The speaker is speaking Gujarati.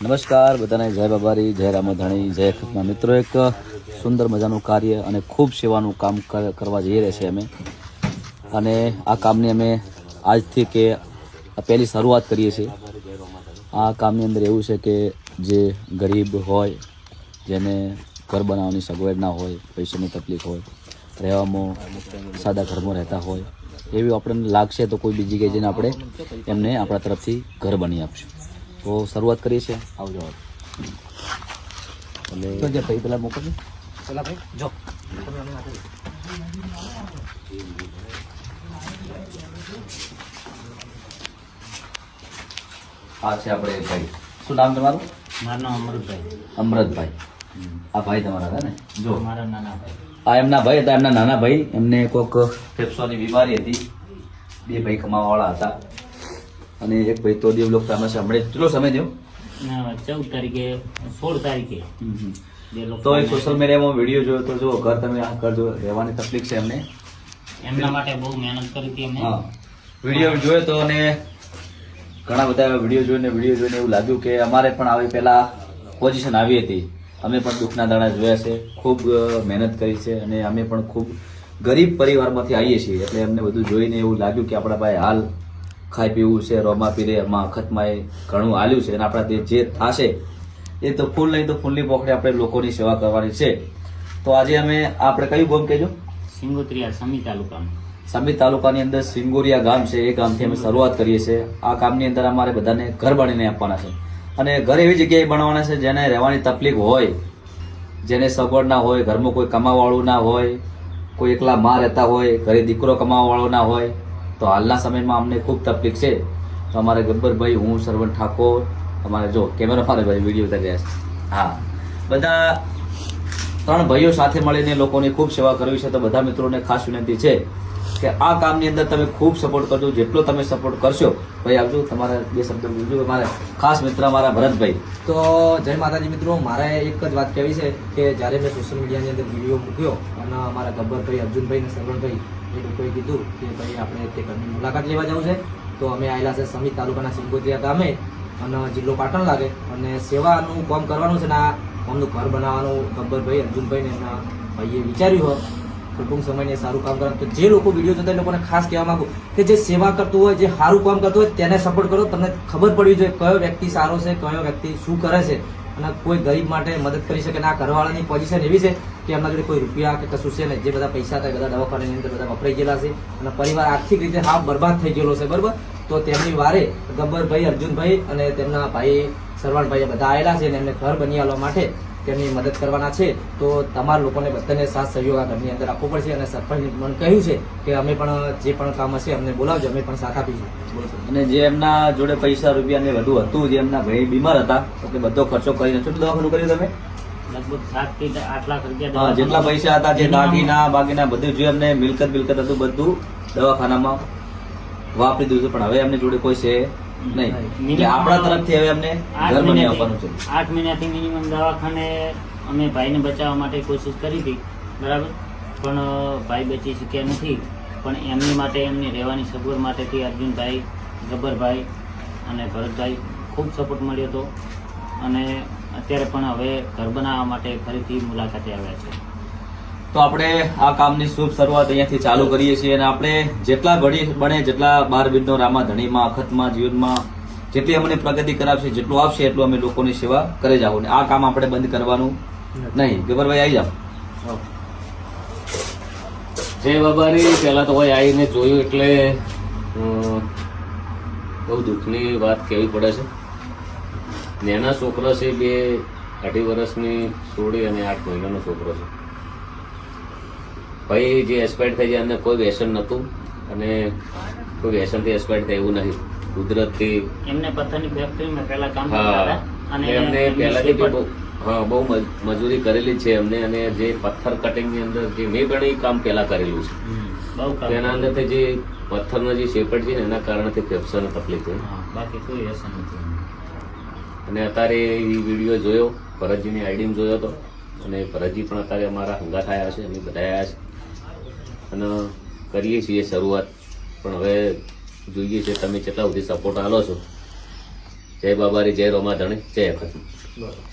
નમસ્કાર બધાને, જય બાબારી, જય રામધાણી, જય ખતમા. મિત્રો, એક સુંદર મજાનું કાર્ય અને ખૂબ સેવાનું કામ કરવા જઈ રહ્યા છીએ અમે. અને આ કામની અમે આજથી કે પહેલી શરૂઆત કરીએ છીએ. આ કામની અંદર એવું છે કે જે ગરીબ હોય, જેને ઘર બનાવવાની સગવડ ના હોય, પૈસાની તકલીફ હોય, રહેવામાં સાદા ઘરમાં રહેતા હોય, એવી આપણને લાગશે તો કોઈ બીજી જગ્યાએ જઈને આપણે એમને આપણા તરફથી ઘર બની આપશું. તો શરૂઆત કરીએ છીએ. આવજો. એટલે ભાઈ પેલા મોકલજો. પેલા ભાઈ જો આ છે આપણે ભાઈ. શું નામ તમારું? મારું નામ અમૃતભાઈ. અમૃતભાઈ. આ ભાઈ તમારા હતા ને? જો મારા નાના ભાઈ. આ એમના ભાઈ હતા. એમના નાના ભાઈ, એમને કોઈક ફેફસાની બીમારી હતી. બે ભાઈ કમાવાવાળા હતા. અને એક ભાઈ તો દેવલોક પામ્યા છે. હમણાં કેટલો સમય થયો? 14 તારીખે 16 તારીખે તો એક સોશિયલ મીડિયામાં વિડીયો જોયો તો જો ઘર તમે આ કરજો, રહેવાની તકલીફ છે એમને. એમના માટે બહુ મહેનત કરી હતી અમે. હા, વિડીયો જોયો તો અને ઘણા બધા એવા વિડીયો જોઈને એવું લાગ્યું કે અમારે પણ આવી પહેલા પોઝિશન આવી હતી. અમે પણ દુઃખના દાણા જોયા છે, ખૂબ મહેનત કરી છે અને અમે પણ ખૂબ ગરીબ પરિવારમાંથી આવીએ છીએ. એટલે અમને બધું જોઈને એવું લાગ્યું કે આપણા ભાઈ હાલ ખાઈ પીવું છે, રોમા પીરે એમાં અખતમાં એ ઘણું હાલ્યું છે અને આપણા જે થશે એ તો ફૂલ નહીં તો ફૂલની પોખડે આપણે લોકોની સેવા કરવાની છે. તો આજે અમે આપણે કયું ગામ કહેજો? સિંગોત્રિયા, સમી તાલુકામાં. સમી તાલુકાની અંદર સિંગોરિયા ગામ છે. એ ગામથી અમે શરૂઆત કરીએ છીએ. આ કામની અંદર અમારે બધાને ઘર બનાવીને આપવાના છે. અને ઘર એવી જગ્યાએ બનાવવાના છે જેને રહેવાની તકલીફ હોય, જેને સગવડ ના હોય, ઘરમાં કોઈ કમાવાવાળું ના હોય, કોઈ એકલા માં રહેતા હોય, ઘરે દીકરો કમાવાવાળો ના હોય. તો હાલના સમયમાં અમને ખૂબ તકલીફ છે. તો અમારે ગબ્બરભાઈ, હું, સરવણ ઠાકોર, અમારે જો કેમેરા મારે ભાઈ વિડીયો ઉતારી રહ્યા છે. હા, બધા 3 ભાઈઓ સાથે મળીને લોકોની ખૂબ સેવા કરવી છે. તો બધા મિત્રોને ખાસ વિનંતી છે કે આ કામની અંદર તમે ખૂબ સપોર્ટ કરજો. જેટલો તમે સપોર્ટ કરશો. ભાઈ આવજો, તમારા 2 શબ્દ બોલજો. મારે ખાસ મિત્ર મારા ભરતભાઈ. તો જય માતાજી મિત્રો, મારે એક જ વાત કહેવી છે કે જ્યારે મેં સોશિયલ મીડિયાની અંદર વિડીયો મૂક્યો અને અમારા ગબ્બરભાઈ, અર્જુનભાઈ અને સરવણભાઈ એ લોકોએ કીધું કે ભાઈ આપણે તે ઘરની મુલાકાત લેવા જવું છે. તો અમે આવેલા છે સમી તાલુકાના સિંગોત્રિયા ગામે અને જિલ્લો પાટણ લાગે અને સેવાનું કામ કરવાનું છે ને આ અમનું ઘર બનાવવાનું ગબ્બરભાઈ, અર્જુનભાઈ ને એમના ભાઈએ વિચાર્યું હોય તો ટૂંક સમયને સારું કામ કરવાનું. તો જે લોકો વિડીયો જોતા એ લોકોને ખાસ કહેવા માંગુ કે જે સેવા કરતું હોય, જે સારું કામ કરતું હોય તેને સપોર્ટ કરો. તમને ખબર પડવી જોઈએ કયો વ્યક્તિ સારો છે, કયો વ્યક્તિ શું કરે છે અને કોઈ ગરીબ માટે મદદ કરી શકે. અને આ ઘરવાળાની પોઝિશન એવી છે કે એમના જોડે કોઈ રૂપિયા કે કશું છે ને, જે બધા પૈસા હતા બધા દવાખાનાની અંદર બધા વપરાઈ ગયેલા છે અને પરિવાર આર્થિક રીતે હાવ બરબાદ થઈ ગયેલો છે. બરાબર, તો તેમની વારે ગબ્બરભાઈ, અર્જુનભાઈ અને તેમના ભાઈ સરવાણભાઈ બધા આવેલા છે અને એમને ઘર બની આવવા માટે તેમની મદદ કરવાના છે. તો તમારા લોકોને બધાને સાથ સહયોગ આ ઘરની અંદર આપવો પડશે. અને સરપંચે મને કહ્યું છે કે અમે પણ જે પણ કામ હશે અમને બોલાવજો, અમે પણ સાથ આપીશું. અને જે એમના જોડે પૈસા રૂપિયા ને બધું હતું, જે એમના ભાઈ બીમાર હતા, એટલે બધો ખર્ચો કરીને કેટલું દવાખાનું કર્યું તમે? લગભગ 7 થી 8 લાખ રૂપિયા. હા, જેટલા પૈસા હતા, જે દાગીના બાગીના બધું જે એમને મિલકત હતું બધું દવાખાનામાં વાપરી દીધું. પણ હવે એમની જોડે કોઈ છે નહીં. એટલે આપણા તરફથી હવે અમને ઘર બની આપવાનું છે. 8 મહિનાથી મિનિમમ દવાખાને અમે ભાઈને બચાવવા માટે કોશિશ કરી હતી. બરાબર, પણ ભાઈ બચી શક્યા નથી. પણ એમની માટે, એમની રહેવાની સગવડ માટેથી અર્જુનભાઈ, ગબ્બરભાઈ અને ભરતભાઈ ખૂબ સપોર્ટ મળ્યો હતો. અને અત્યારે પણ હવે ઘર બનાવવા માટે ફરીથી મુલાકાતે આવ્યા છે. તો આપણે આ કામની શુભ શરૂઆત અહીંયાથી ચાલુ કરીએ છીએ. અને આપણે જેટલા બને જેટલા 12 બિંદો રામા ધણીમાં, અખતમાં, જીવનમાં જેટલી અમને પ્રગતિ કરાવશે, જેટલું આપશે એટલું અમે લોકોની સેવા કરી જાવ. ને આ કામ આપણે બંધ કરવાનું નહીં. ગબ્બરભાઈ આવી જાઓ. જય બાબારી. પહેલા તો ભાઈ આવીને જોયું એટલે બહુ દુઃખની વાત કહેવી પડે છે. નાના છોકરો છે, 2-2.5 વર્ષની છોડી અને 8 મહિનાનો છોકરો છે. ભાઈ જે એક્સપાયર થઈ જાય એમને કોઈ વ્યસન નહોતું અને કોઈ વ્યસનથી એક્સપાયર થાય એવું નહીં. કુદરતથી એમને પથ્થરની ફેક્ટરીમાં પહેલા કામ કરતા હતા અને એમને પહેલાથી બહુ મજૂરી કરેલી છે એમને. અને જે પથ્થર કટિંગની અંદર જે મેં પણ એ કામ પહેલા કરેલું છે. તેના અંદરથી જે પથ્થરનો જે શેપટ છે ને એના કારણથી ફેફસાની તકલીફ છે, બાકી કોઈ વ્યસન નથી. અને અત્યારે એ વિડીયો જોયો, ભરતજીની આઈડીમાં જોયો હતો. અને ભરતજી પણ અત્યારે અમારા હંગા થયા છે, અમે બધા આવ્યા છે અને કરીએ છીએ શરૂઆત. પણ હવે જોઈએ છે તમે કેટલા સુધી સપોર્ટ આલો છો. જય બાબારી, જય રોમાધણી, જય અખત. બરોબર.